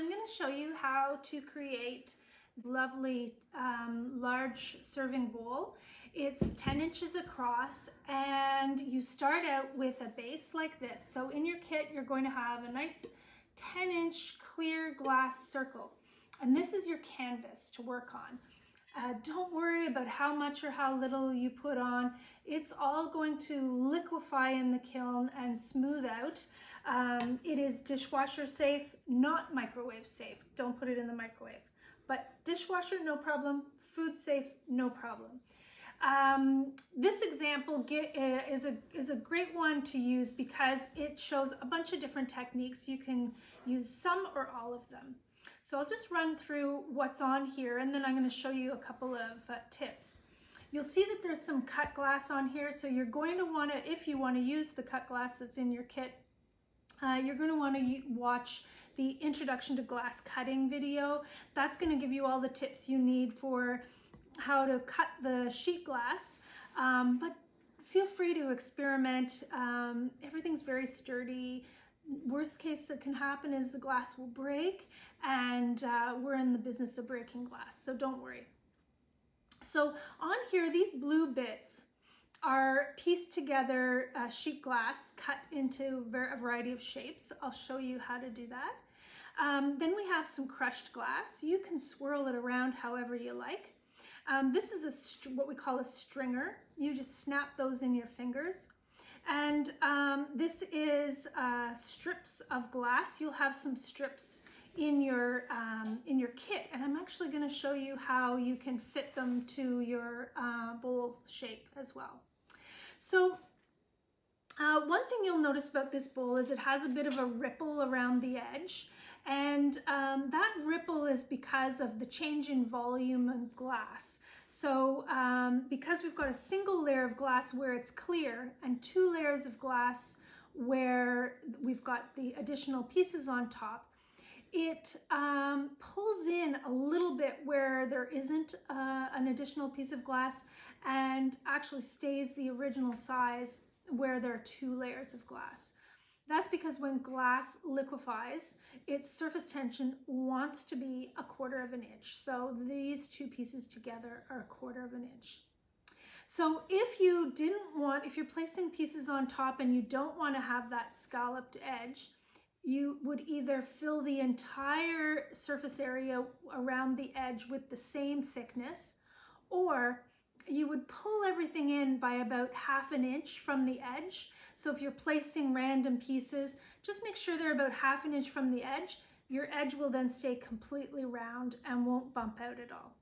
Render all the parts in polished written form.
I'm going to show you how to create lovely large serving bowl. It's 10 inches across and you start out with a base like this. So in your kit you're going to have a nice 10-inch clear glass circle, and this is your canvas to work on. Don't worry about how much or how little you put on. It's all going to liquefy in the kiln and smooth out. It is dishwasher safe, not microwave safe. Don't put it in the microwave. But dishwasher, no problem. Food safe, no problem. This example is a great one to use because it shows a bunch of different techniques. You can use some or all of them. So I'll just run through what's on here, and then I'm going to show you a couple of tips. You'll see that there's some cut glass on here, so you're going to want to, if you want to use the cut glass that's in your kit, you're going to want to watch the introduction to glass cutting video. That's going to give you all the tips you need for how to cut the sheet glass, but feel free to experiment. Everything's very sturdy. Worst case that can happen is the glass will break, and we're in the business of breaking glass, so don't worry. So on here, these blue bits are pieced together sheet glass cut into a variety of shapes. I'll show you how to do that. Then we have some crushed glass. You can swirl it around however you like. This is what we call a stringer. You just snap those in your fingers. And this is strips of glass. You'll have some strips in your kit, and I'm actually going to show you how you can fit them to your bowl shape as well. So one thing you'll notice about this bowl is it has a bit of a ripple around the edge, and that ripple is because of the change in volume of glass. So because we've got a single layer of glass where it's clear and two layers of glass where we've got the additional pieces on top, it pulls in a little bit where there isn't an additional piece of glass, and actually stays the original size where there are two layers of glass. That's because when glass liquefies, its surface tension wants to be 1/4 of an inch. So these two pieces together are 1/4 of an inch. So if you're placing pieces on top and you don't want to have that scalloped edge, you would either fill the entire surface area around the edge with the same thickness, or you would pull everything in by about 1/2 inch from the edge. So if you're placing random pieces, just make sure they're about 1/2 inch from the edge. Your edge will then stay completely round and won't bump out at all.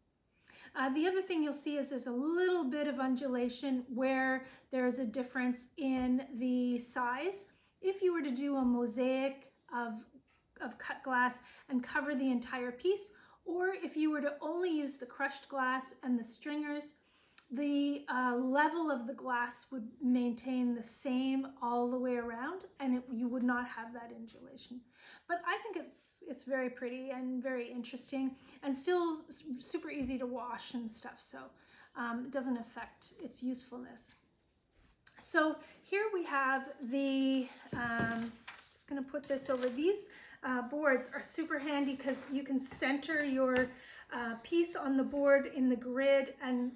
The other thing you'll see is there's a little bit of undulation where there's a difference in the size. If you were to do a mosaic of cut glass and cover the entire piece, or if you were to only use the crushed glass and the stringers, the level of the glass would maintain the same all the way around, and you would not have that undulation. But I think it's very pretty and very interesting, and still super easy to wash and stuff, so it doesn't affect its usefulness. So here we have the, just going to put this over. These boards are super handy because you can center your piece on the board in the grid and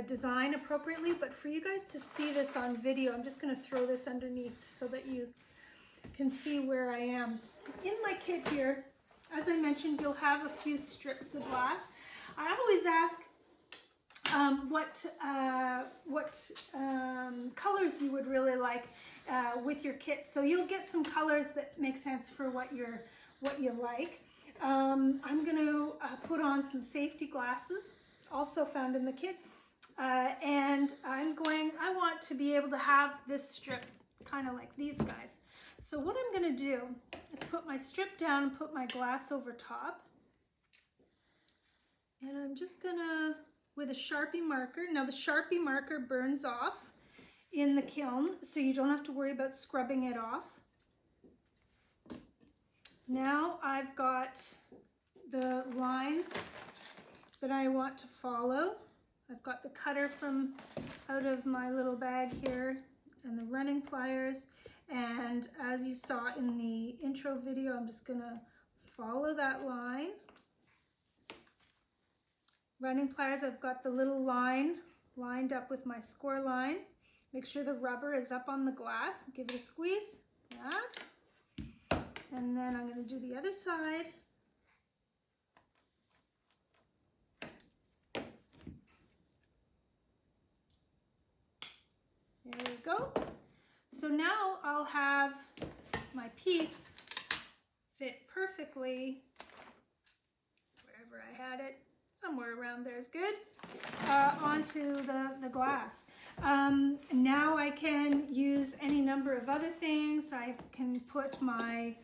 design appropriately. But for you guys to see this on video, I'm just going to throw this underneath so that you can see where I am. In my kit here, as I mentioned, you'll have a few strips of glass. I always ask what colors you would really like with your kit, so you'll get some colors that make sense for what you like. I'm going to put on some safety glasses, also found in the kit, and I want to be able to have this strip kind of like these guys. So what I'm going to do is put my strip down and put my glass over top, and I'm just going to, with a Sharpie marker. Now the Sharpie marker burns off in the kiln, so you don't have to worry about scrubbing it off. Now I've got the lines that I want to follow. I've got the cutter from out of my little bag here and the running pliers, and as you saw in the intro video, I'm just gonna follow that line. Running pliers, I've got the little line lined up with my score line. Make sure the rubber is up on the glass. Give it a squeeze, that. And then I'm going to do the other side. There we go. So now I'll have my piece fit perfectly wherever I had it. Somewhere around there is good. Onto the glass. Now I can use any number of other things. I can put my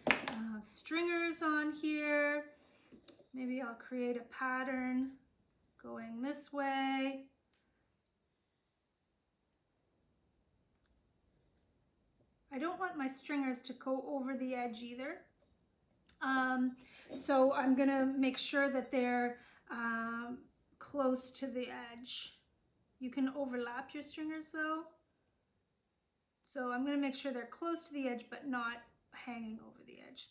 stringers on here. Maybe I'll create a pattern going this way. I don't want my stringers to go over the edge either. So I'm gonna make sure that they're close to the edge. You can overlap your stringers though. So I'm gonna make sure they're close to the edge but not hanging over the edge.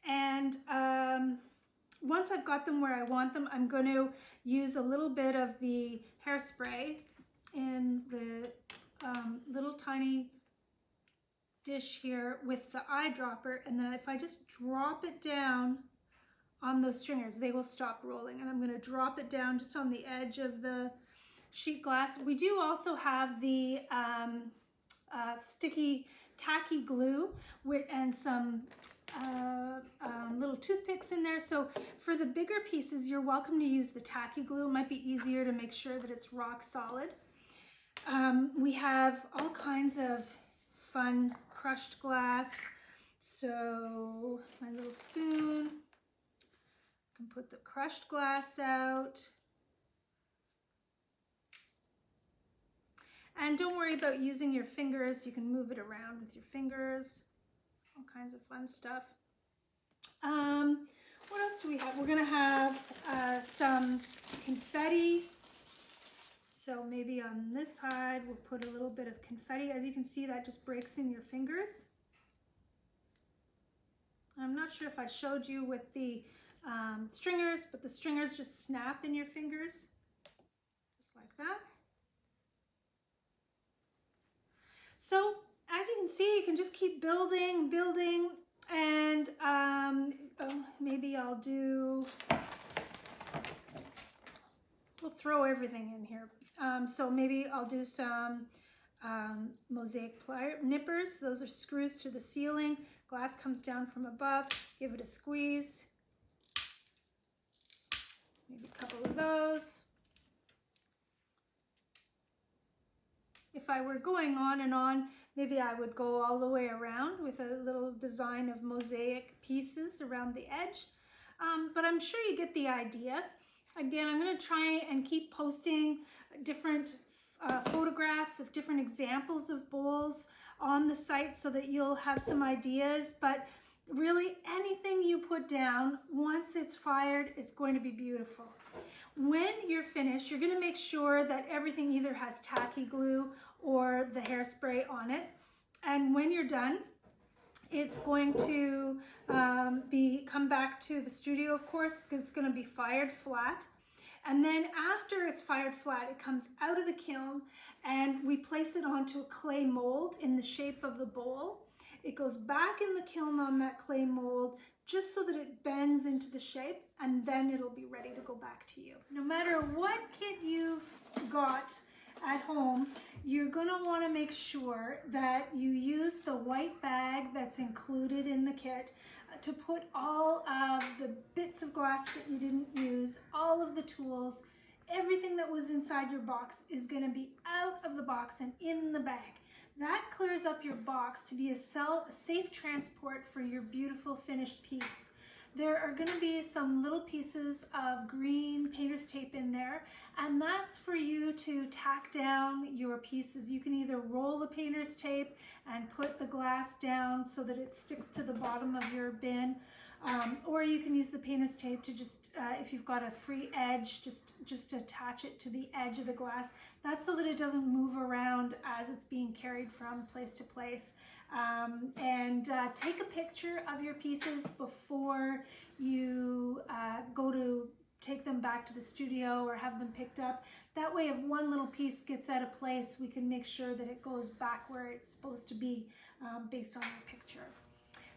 And once I've got them where I want them, I'm going to use a little bit of the hairspray in the little tiny dish here with the eyedropper, and then if I just drop it down on those stringers, they will stop rolling. And I'm going to drop it down just on the edge of the sheet glass. We do also have the sticky tacky glue and some little toothpicks in there. So for the bigger pieces, you're welcome to use the tacky glue. It might be easier to make sure that it's rock solid. We have all kinds of fun crushed glass. So my little spoon, I can put the crushed glass out. And don't worry about using your fingers. You can move it around with your fingers. All kinds of fun stuff. What else do we have? We're gonna have some confetti. So maybe on this side, we'll put a little bit of confetti. As you can see, that just breaks in your fingers. I'm not sure if I showed you with the stringers, but the stringers just snap in your fingers, just like that. So as you can see, you can just keep building, and maybe I'll do, we'll throw everything in here. So maybe I'll do some mosaic plier nippers. Those are screws to the ceiling. Glass comes down from above. Give it a squeeze. Maybe a couple of those. If I were going on and on, maybe I would go all the way around with a little design of mosaic pieces around the edge. But I'm sure you get the idea. Again, I'm going to try and keep posting different photographs of different examples of bowls on the site so that you'll have some ideas. But really, anything you put down, once it's fired, it's going to be beautiful. When you're finished, you're going to make sure that everything either has tacky glue or the hairspray on it. And when you're done, it's going to come back to the studio, of course. It's going to be fired flat. And then after it's fired flat, it comes out of the kiln and we place it onto a clay mold in the shape of the bowl. It goes back in the kiln on that clay mold just so that it bends into the shape, and then it'll be ready to go back to you. No matter what kit you've got at home, you're gonna wanna make sure that you use the white bag that's included in the kit to put all of the bits of glass that you didn't use, all of the tools, everything that was inside your box is gonna be out of the box and in the bag. That clears up your box to be a safe transport for your beautiful finished piece. There are going to be some little pieces of green painter's tape in there, and that's for you to tack down your pieces. You can either roll the painter's tape and put the glass down so that it sticks to the bottom of your bin, or you can use the painter's tape to just, if you've got a free edge, just attach it to the edge of the glass. That's so that it doesn't move around as it's being carried from place to place. Take a picture of your pieces before you go to take them back to the studio or have them picked up. That way, if one little piece gets out of place, we can make sure that it goes back where it's supposed to be based on your picture.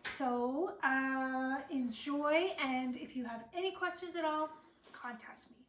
So enjoy, and if you have any questions at all, contact me.